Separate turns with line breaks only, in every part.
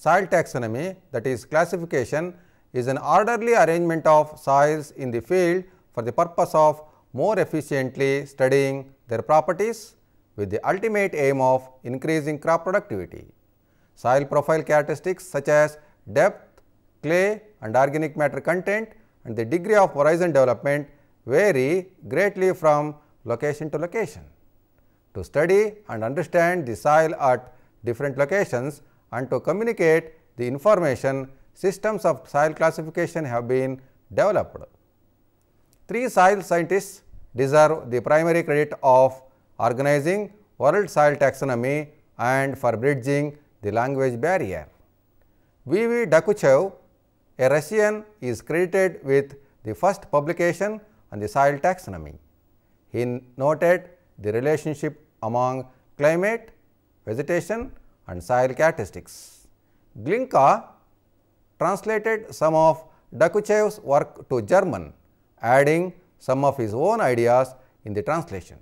Soil taxonomy, that is classification, is an orderly arrangement of soils in the field for the purpose of more efficiently studying their properties with the ultimate aim of increasing crop productivity. Soil profile characteristics such as depth, clay and organic matter content and the degree of horizon development vary greatly from location to location. To study and understand the soil at different locations and to communicate the information, systems of soil classification have been developed. Three soil scientists deserve the primary credit of organizing world soil taxonomy and for bridging the language barrier. V.V. Dakuchev, a Russian, is credited with the first publication on the soil taxonomy. He noted the relationship among climate, vegetation and soil characteristics. Glinka translated some of Dakuchev's work to German, adding some of his own ideas in the translation.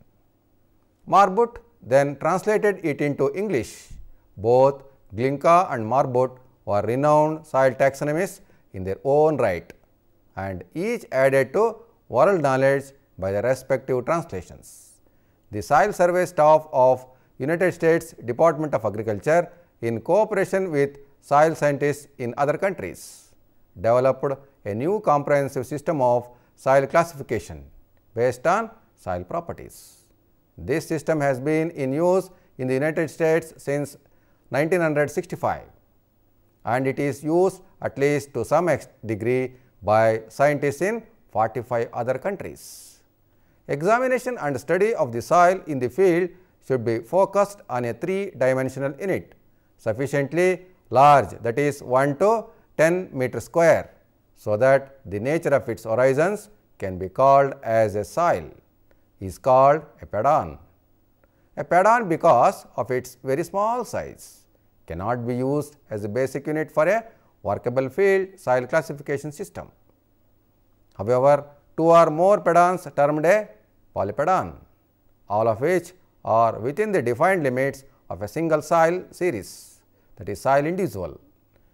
Marbut then translated it into English. Both Glinka and Marbut were renowned soil taxonomists in their own right, and each added to world knowledge by their respective translations. The Soil Survey staff of United States Department of Agriculture, in cooperation with soil scientists in other countries, developed a new comprehensive system of soil classification based on soil properties. This system has been in use in the United States since 1965 and it is used at least to some degree by scientists in 45 other countries. Examination and study of the soil in the field should be focused on a three-dimensional unit sufficiently large, that is 1 to 10 meter square, so that the nature of its horizons can be called as a soil, is called a padon. A padon, because of its very small size, cannot be used as a basic unit for a workable field soil classification system. However, two or more padons termed a polypadon, all of which are within the defined limits of a single soil series, that is soil individual,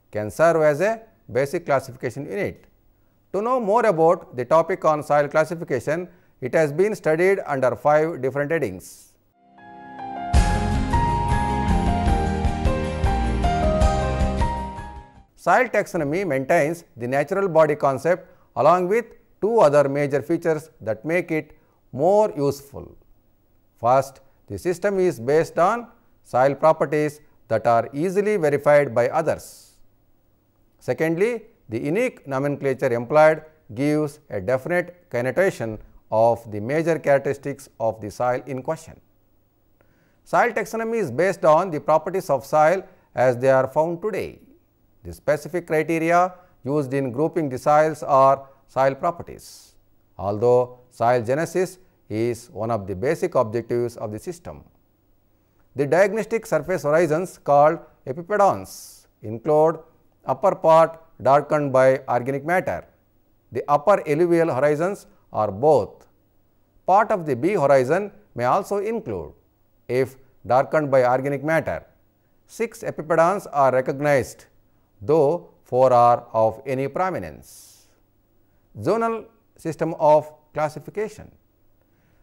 can serve as a basic classification unit. To know more about the topic on soil classification, it has been studied under 5 different headings. Soil taxonomy maintains the natural body concept along with 2 other major features that make it more useful. First, the system is based on soil properties that are easily verified by others. Secondly, the unique nomenclature employed gives a definite connotation of the major characteristics of the soil in question. Soil taxonomy is based on the properties of soil as they are found today. The specific criteria used in grouping the soils are soil properties, although soil genesis is one of the basic objectives of the system. The diagnostic surface horizons, called epipadons, include upper part darkened by organic matter. The upper alluvial horizons are both. Part of the B horizon may also include, if darkened by organic matter. 6 epipadons are recognized, though 4 are of any prominence. Zonal system of classification.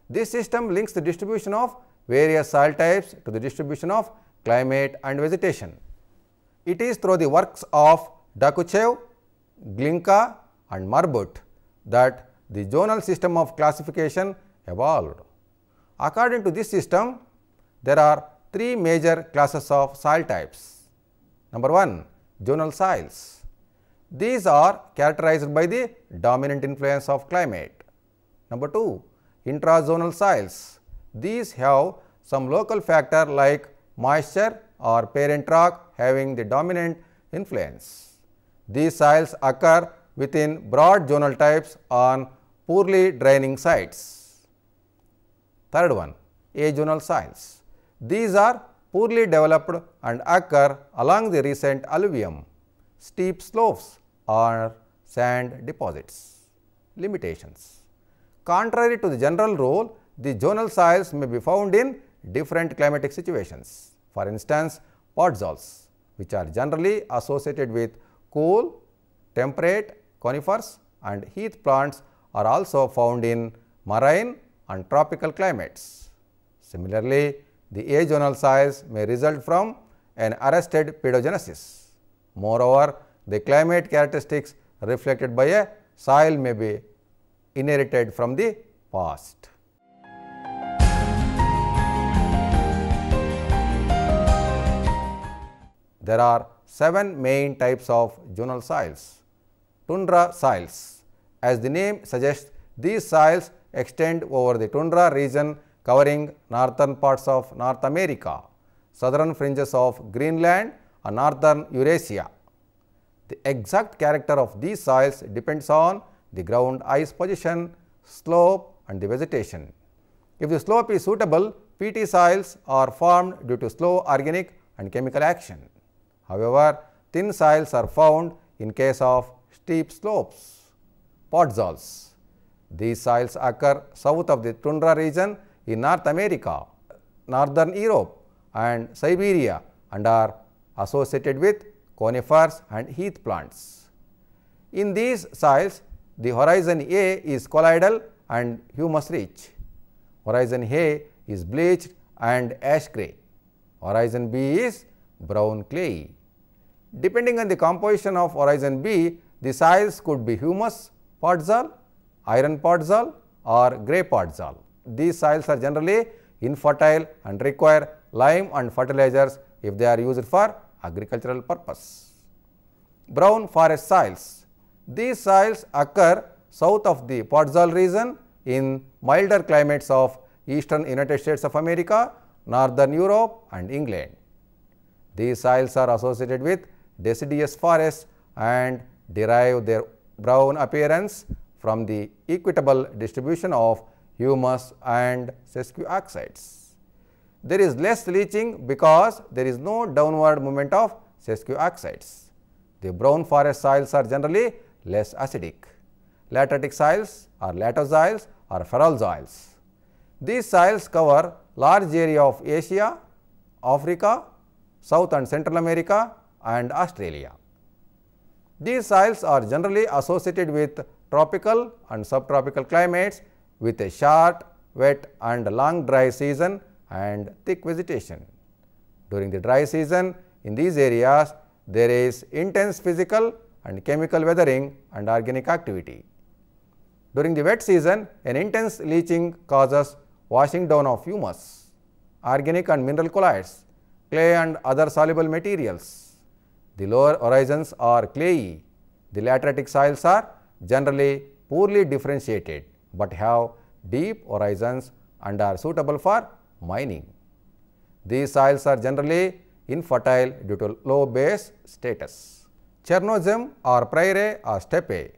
This system links the distribution of various soil types to the distribution of climate and vegetation. It is through the works of Dakuchev, Glinka and Marbut that the zonal system of classification evolved. According to this system, there are 3 major classes of soil types. Number 1, zonal soils. These are characterized by the dominant influence of climate. Number 2, intrazonal soils. These have some local factor like moisture or parent rock having the dominant influence. These soils occur within broad zonal types on poorly draining sites. Third one, azonal soils. These are poorly developed and occur along the recent alluvium, steep slopes or sand deposits. Limitations. Contrary to the general rule, the zonal soils may be found in different climatic situations. For instance, podzols which are generally associated with cool, temperate conifers and heath plants, are also found in marine and tropical climates. Similarly, the azonal soils may result from an arrested pedogenesis. Moreover, the climate characteristics reflected by a soil may be inherited from the past. There are 7 main types of zonal soils. Tundra soils. As the name suggests, these soils extend over the tundra region covering northern parts of North America, southern fringes of Greenland and northern Eurasia. The exact character of these soils depends on the ground ice position, slope and the vegetation. If the slope is suitable, peaty soils are formed due to slow organic and chemical action. However, thin soils are found in case of steep slopes. Podzols. These soils occur south of the tundra region in North America, northern Europe and Siberia and are associated with conifers and heath plants. In these soils, the horizon A is colloidal and humus rich. Horizon A is bleached and ash gray. Horizon B is brown clayey. Depending on the composition of horizon B, the soils could be humus podzol, iron podzol or grey podzol. These soils are generally infertile and require lime and fertilizers if they are used for agricultural purpose. Brown forest soils. These soils occur south of the podzol region in milder climates of eastern United States of America, northern Europe and England. These soils are associated with deciduous forests and derive their brown appearance from the equitable distribution of humus and sesquioxides. There is less leaching because there is no downward movement of sesquioxides. The brown forest soils are generally less acidic. Lateritic soils or latosoils or feral soils. These soils cover large area of Asia, Africa, South and Central America and Australia. These soils are generally associated with tropical and subtropical climates with a short, wet and long dry season and thick vegetation. During the dry season, in these areas, there is intense physical and chemical weathering and organic activity. During the wet season, an intense leaching causes washing down of humus, organic and mineral colloids, clay and other soluble materials. The lower horizons are clayey. The lateritic soils are generally poorly differentiated but have deep horizons and are suitable for mining. These soils are generally infertile due to low base status. Chernozem or prairie or steppe.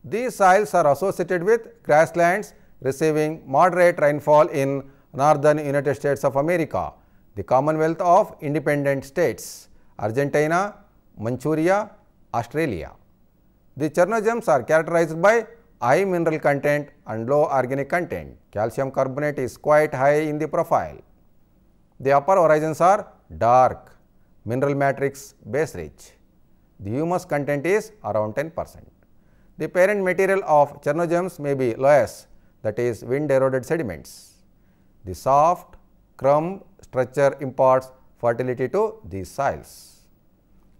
These soils are associated with grasslands receiving moderate rainfall in northern United States of America, the Commonwealth of Independent States, Argentina, Manchuria, Australia. The Chernozems are characterized by high mineral content and low organic content. Calcium carbonate is quite high in the profile. The upper horizons are dark, mineral matrix base rich. The humus content is around 10%. The parent material of Chernozems may be loess, that is wind eroded sediments. The soft crumb structure imparts fertility to these soils.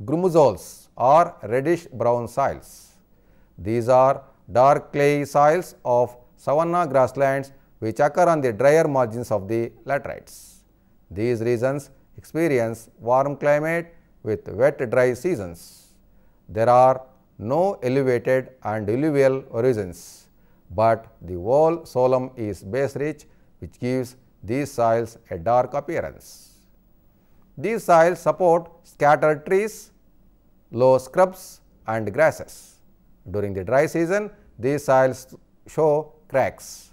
Grumuzols or reddish brown soils. These are dark clay soils of savanna grasslands which occur on the drier margins of the laterites. These regions experience warm climate with wet dry seasons. There are no elevated and alluvial origins, but the whole soil is base rich which gives these soils a dark appearance. These soils support scattered trees, low scrubs and grasses. During the dry season, these soils show cracks.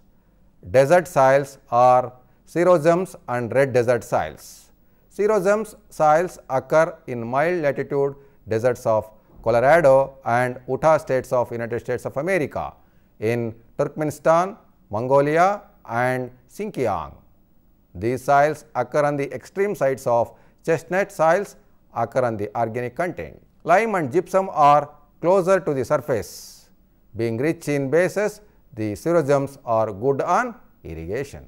Desert soils are xerozems and red desert soils. Xerozems soils occur in mild latitude deserts of Colorado and Utah states of United States of America, in Turkmenistan, Mongolia and Xinjiang. These soils occur on the extreme sides of chestnut soils occur on the organic content. Lime and gypsum are closer to the surface. Being rich in bases, the xerosms are good on irrigation.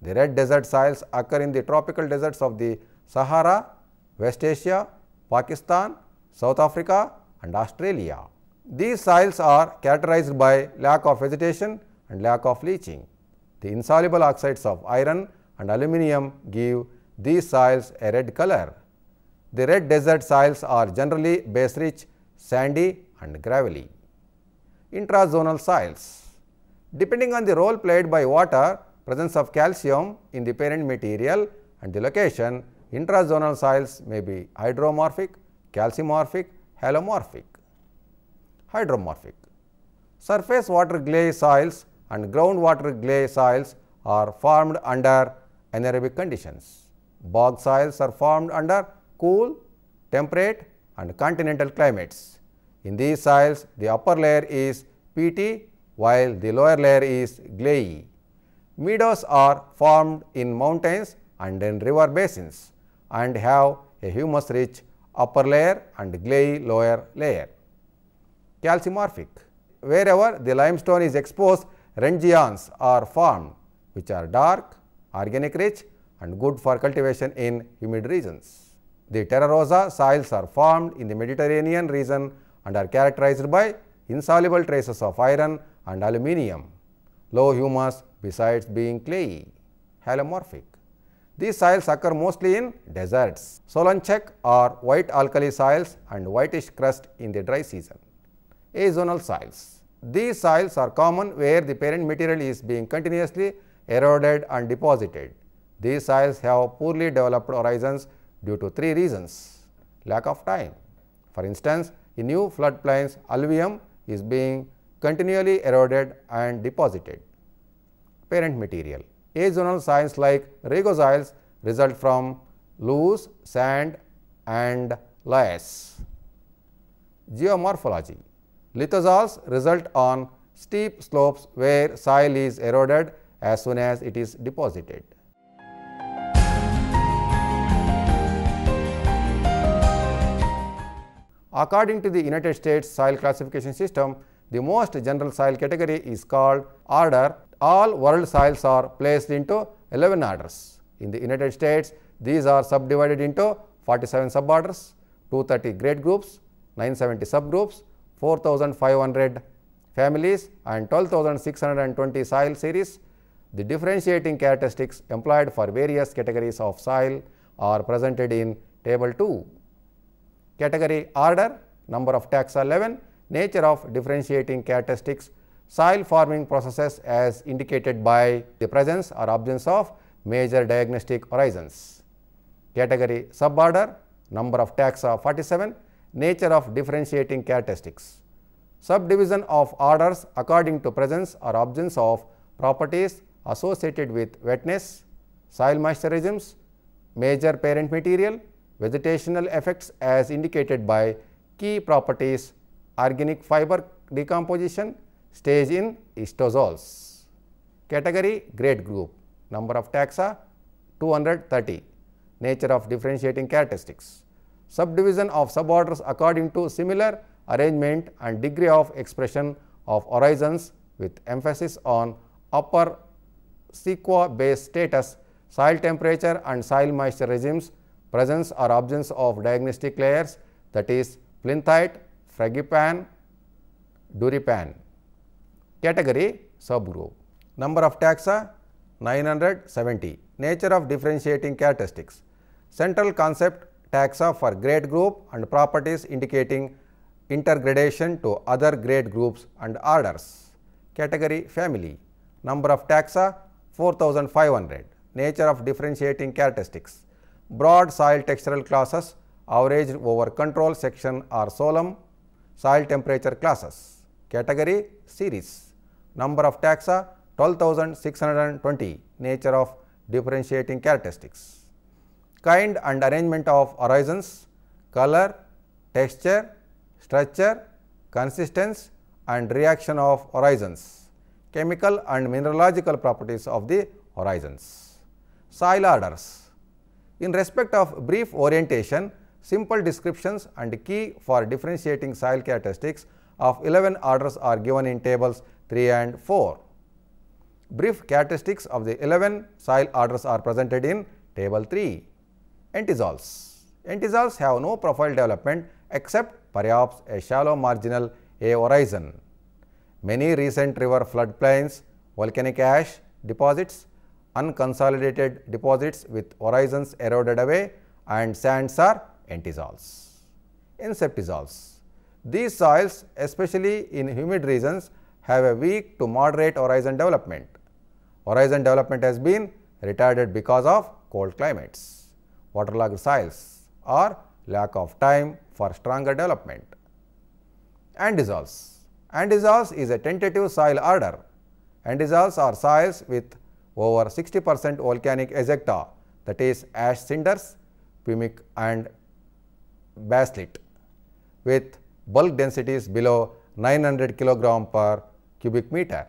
The red desert soils occur in the tropical deserts of the Sahara, West Asia, Pakistan, South Africa and Australia. These soils are characterized by lack of vegetation and lack of leaching. The insoluble oxides of iron and aluminium give these soils a red color. The red desert soils are generally base rich, sandy and gravelly. Intrazonal soils. Depending on the role played by water, presence of calcium in the parent material and the location, intrazonal soils may be hydromorphic, calcimorphic, halomorphic. Hydromorphic. Surface water clay soils and groundwater clay soils are formed under anaerobic conditions. Bog soils are formed under cool, temperate and continental climates. In these soils, the upper layer is peaty while the lower layer is clayey. Meadows are formed in mountains and in river basins and have a humus rich upper layer and clayey lower layer. Calcimorphic. Wherever the limestone is exposed, rengions are formed which are dark, organic rich and good for cultivation in humid regions. The terra rosa soils are formed in the Mediterranean region and are characterized by insoluble traces of iron and aluminium, low humus besides being clayey. Halomorphic. These soils occur mostly in deserts. Solonchek are white alkali soils and whitish crust in the dry season. Azonal soils. These soils are common where the parent material is being continuously eroded and deposited. These soils have poorly developed horizons due to three reasons. Lack of time. For instance, in new floodplains, alluvium is being continually eroded and deposited. Parent material. Azonal soils like regosoils result from loose sand and lias. Geomorphology. Lithosols result on steep slopes where soil is eroded as soon as it is deposited. According to the United States soil classification system, the most general soil category is called order. All world soils are placed into 11 orders. In the United States, these are subdivided into 47 suborders, 230 grade groups, 970 subgroups, 4,500 families and 12,620 soil series. The differentiating characteristics employed for various categories of soil are presented in table 2. Category order, number of taxa 11, nature of differentiating characteristics, soil forming processes as indicated by the presence or absence of major diagnostic horizons. Category suborder, number of taxa 47, nature of differentiating characteristics. Subdivision of orders according to presence or absence of properties associated with wetness, soil moisture regimes, major parent material, vegetational effects as indicated by key properties, organic fiber decomposition, stage in histozoals. Category grade group, number of taxa 230, nature of differentiating characteristics. Subdivision of suborders according to similar arrangement and degree of expression of horizons with emphasis on upper sequa base status, soil temperature and soil moisture regimes, presence or absence of diagnostic layers, that is plinthite, fragipan, duripan. Category subgroup. Number of taxa 970. Nature of differentiating characteristics. Central concept taxa for grade group and properties indicating intergradation to other grade groups and orders. Category family. Number of taxa 4,500. Nature of differentiating characteristics. Broad soil textural classes averaged over control section or solemn soil temperature classes. Category series. Number of taxa 12,620. Nature of differentiating characteristics. Kind and arrangement of horizons, color, texture, structure, consistence and reaction of horizons, chemical and mineralogical properties of the horizons. Soil orders. In respect of brief orientation, Simple descriptions and key for differentiating soil characteristics of 11 orders are given in tables 3 and 4. Brief characteristics of the 11 soil orders are presented in table 3. Entisols. Entisols have no profile development except perhaps a shallow marginal A horizon. Many recent river floodplains, volcanic ash deposits, unconsolidated deposits with horizons eroded away and sands are entisols. Inceptisols. These soils, especially in humid regions, have a weak to moderate horizon development. Horizon development has been retarded because of cold climates, waterlogged soils, or lack of time for stronger development. Andisols. Andisols is a tentative soil order. Andisols are soils with over 60% volcanic ejecta, that is ash cinders, pumic and basalt, with bulk densities below 900 kg per cubic meter.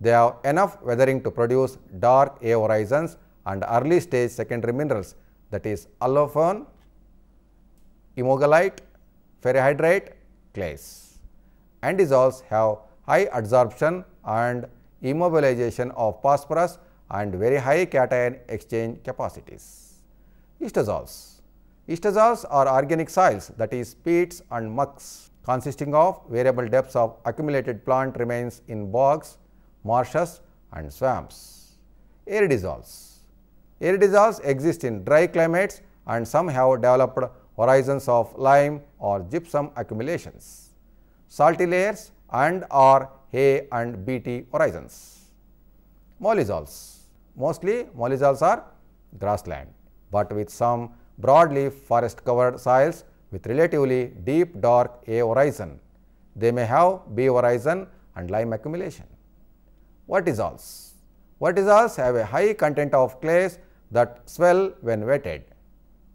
They have enough weathering to produce dark A horizons and early stage secondary minerals, that is allophone, immogolite, ferrihydrite, clays. Andisols have high adsorption and immobilization of phosphorus and very high cation exchange capacities. Histosols. Histosols are organic soils, that is peats and mucks, consisting of variable depths of accumulated plant remains in bogs, marshes and swamps. Aridisols. Aridisols exist in dry climates and some have developed horizons of lime or gypsum accumulations, salty layers and or hay and BT horizons. Mollisols. Mostly mollisols are grassland, but with some broadleaf forest covered soils with relatively deep dark A horizon. They may have B horizon and lime accumulation. Vertisols. Vertisols have a high content of clays that swell when wetted.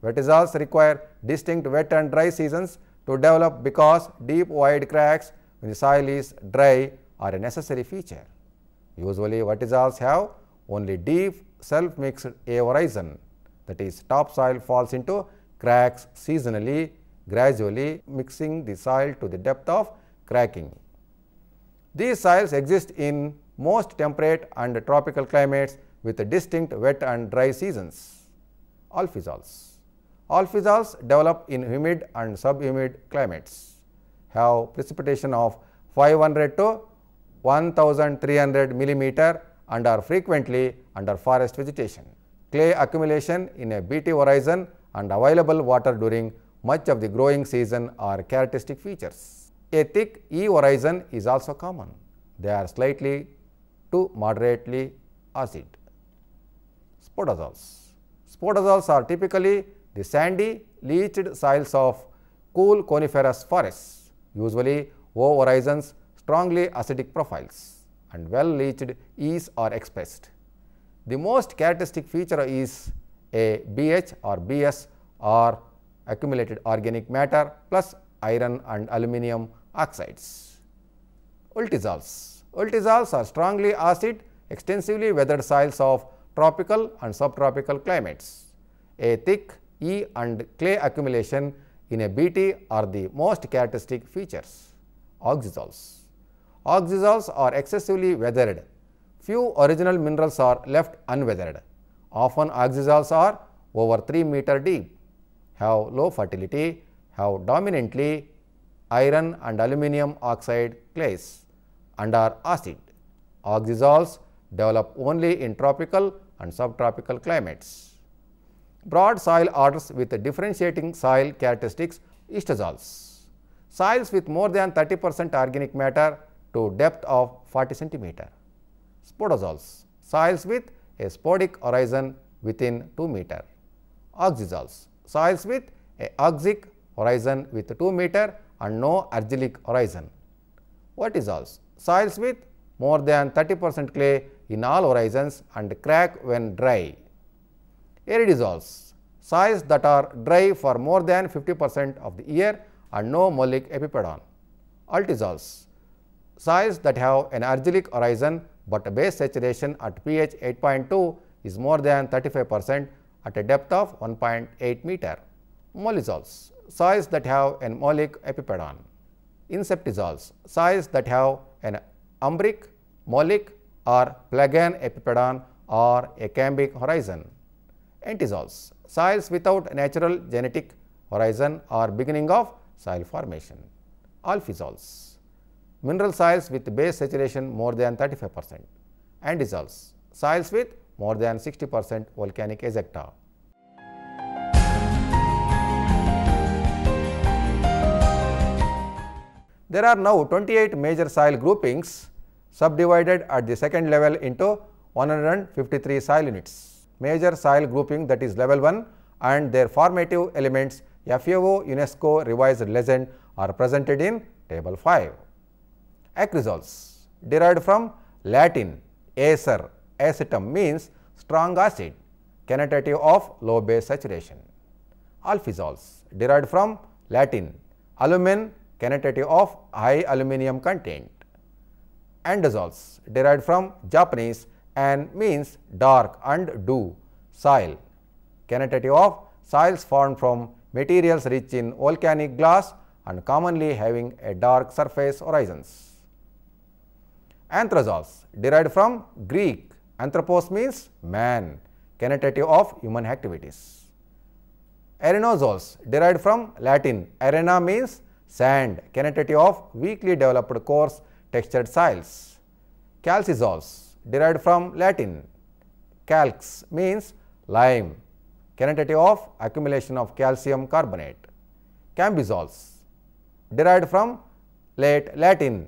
Vertisols require distinct wet and dry seasons to develop because deep wide cracks when the soil is dry are a necessary feature. Usually vertisols have only deep self mixed A horizon, that is topsoil falls into cracks seasonally, gradually mixing the soil to the depth of cracking. These soils exist in most temperate and tropical climates with distinct wet and dry seasons. Alphisols. Alphisols develop in humid and subhumid climates, have precipitation of 500 to 1300 millimeter and are frequently under forest vegetation. Clay accumulation in a BT horizon and available water during much of the growing season are characteristic features. A thick E horizon is also common. They are slightly to moderately acid. Spodosols. Spodosols are typically the sandy, leached soils of cool coniferous forests, usually O horizons, strongly acidic profiles, and well leached E's are expressed. The most characteristic feature is a BH or BS or accumulated organic matter plus iron and aluminum oxides. Ultisols. Ultisols are strongly acid, extensively weathered soils of tropical and subtropical climates. A thick E and clay accumulation in a BT are the most characteristic features. Oxysols. Oxysols are excessively weathered. Few original minerals are left unweathered. Often oxysols are over 3 meter deep, have low fertility, have dominantly iron and aluminum oxide clays and are acid. Oxysols develop only in tropical and subtropical climates. Broad soil orders with differentiating soil characteristics. Histosols. Soils with more than 30% organic matter to depth of 40 centimeter. Spodosols. Soils with a spodic horizon within 2 meter. Oxysols. Soils with a oxic horizon with 2 meter and no argillic horizon. Vertisols. Soils with more than 30% clay in all horizons and crack when dry. Aridisols. Soils that are dry for more than 50% of the year and no molic epipedon. Altisols. Soils that have an argillic horizon but base saturation at pH 8.2 is more than 35% at a depth of 1.8 meter. Molizols, soils that have an molic epipedon. Inceptizols, soils that have an umbric, molic or plagan epipedon or a cambic horizon. Antizols, soils without natural genetic horizon or beginning of soil formation. Alphizols, mineral soils with base saturation more than 35%. Andizols, soils with more than 60% volcanic ejecta. There are now 28 major soil groupings subdivided at the second level into 153 soil units. Major soil grouping, that is level 1, and their formative elements FAO UNESCO revised legend are presented in table 5. Acryzols, derived from Latin acer, acetum means strong acid, connotative of low base saturation. Alphizols, derived from Latin alumen, connotative of high aluminum content. Andozols, derived from Japanese and means dark and dew soil, connotative of soils formed from materials rich in volcanic glass and commonly having a dark surface horizons. Anthrazols, derived from Greek anthropos means man, connotative of human activities. Arenozols, derived from Latin arena means sand, connotative of weakly developed coarse textured soils. Calcizols, derived from Latin calx means lime, connotative of accumulation of calcium carbonate. Cambizols, derived from late Latin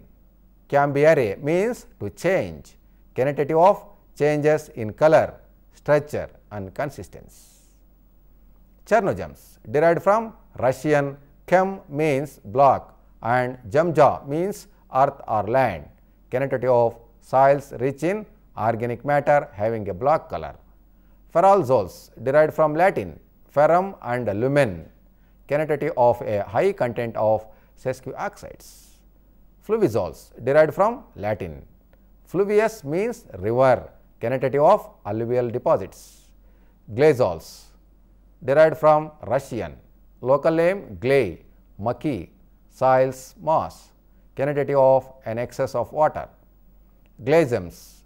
cambiare means to change, connotative of changes in color, structure and consistency. Chernozems, derived from Russian chem means block and jamja means earth or land, connotative of soils rich in organic matter having a black color. Feralzols, derived from Latin ferrum and lumen, connotative of a high content of sesquioxides. Fluvizols, derived from Latin fluvius means river, connotative of alluvial deposits. Glazols, derived from Russian local name gley, mucky, soils, moss, connotative of an excess of water. Glazems,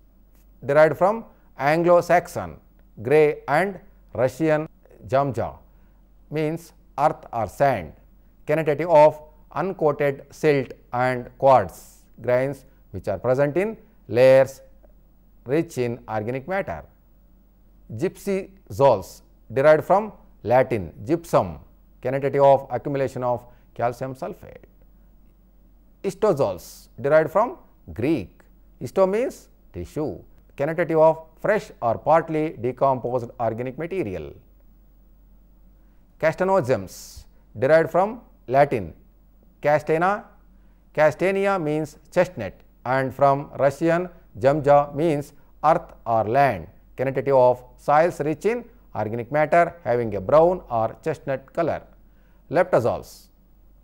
derived from Anglo-Saxon grey and Russian jamja means earth or sand, connotative of uncoated silt and quartz grains which are present in layers rich in organic matter. Gypsyzols, derived from Latin gypsum, connotative of accumulation of calcium sulfate. Histozols, derived from Greek histo means tissue, connotative of fresh or partly decomposed organic material. Castanozems, derived from Latin castana, castania means chestnut and from Russian jamja means earth or land, connotative of soils rich in organic matter having a brown or chestnut color. Leptozols,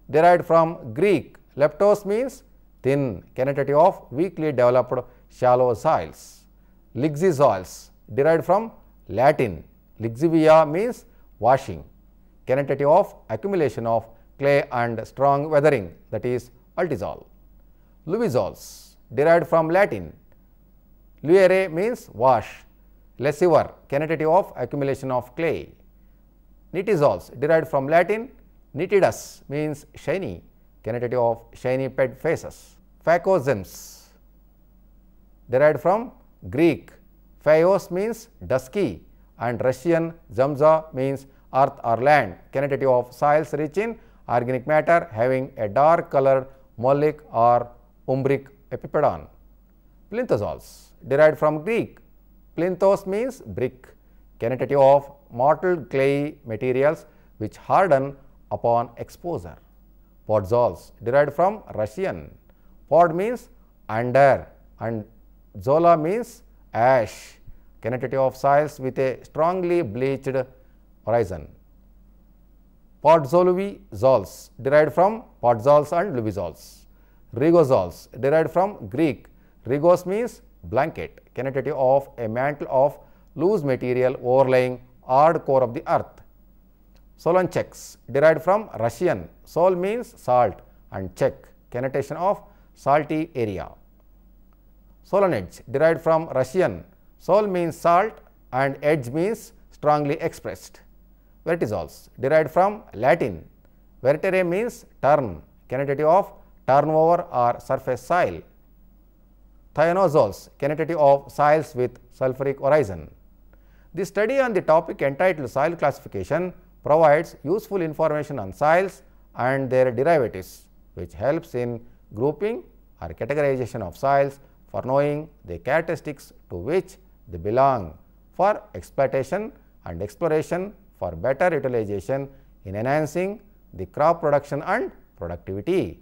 derived from Greek leptos means thin, connotative of weakly developed shallow soils. Lixisols, derived from Latin lixivia means washing, connotative of accumulation of clay and strong weathering, that is ultizol. Luvizols, derived from Latin luere means wash, lessiver, connotative of accumulation of clay. Nitizols, derived from Latin nitidus means shiny, connotative of shiny pet faces. Phacozems, derived from Greek phaios means dusky and Russian zamza means earth or land, connotative of soils rich in organic matter having a dark colored molic or umbric epipedon. Plinthozols, derived from Greek plinthos means brick, connotative of mottled clayey materials which harden upon exposure. Podzols, derived from Russian pod means under and zola means ash, connotative of soils with a strongly bleached horizon. Podzoluvizols, derived from podzols and luvizols. Rigozols, derived from Greek rigos means blanket, connotative of a mantle of loose material overlaying hard core of the earth. Soloncheks, derived from Russian. Sol means salt and chek, connotation of salty area. Solonedge, derived from Russian. Sol means salt and edge means strongly expressed. Vertisols, derived from Latin. Vertere means turn, connotative of turnover or surface soil. Thionozols, connotative of soils with sulfuric origin. The study on the topic entitled Soil Classification provides useful information on soils and their derivatives, which helps in grouping or categorization of soils for knowing the characteristics to which they belong for exploitation and exploration for better utilization in enhancing the crop production and productivity.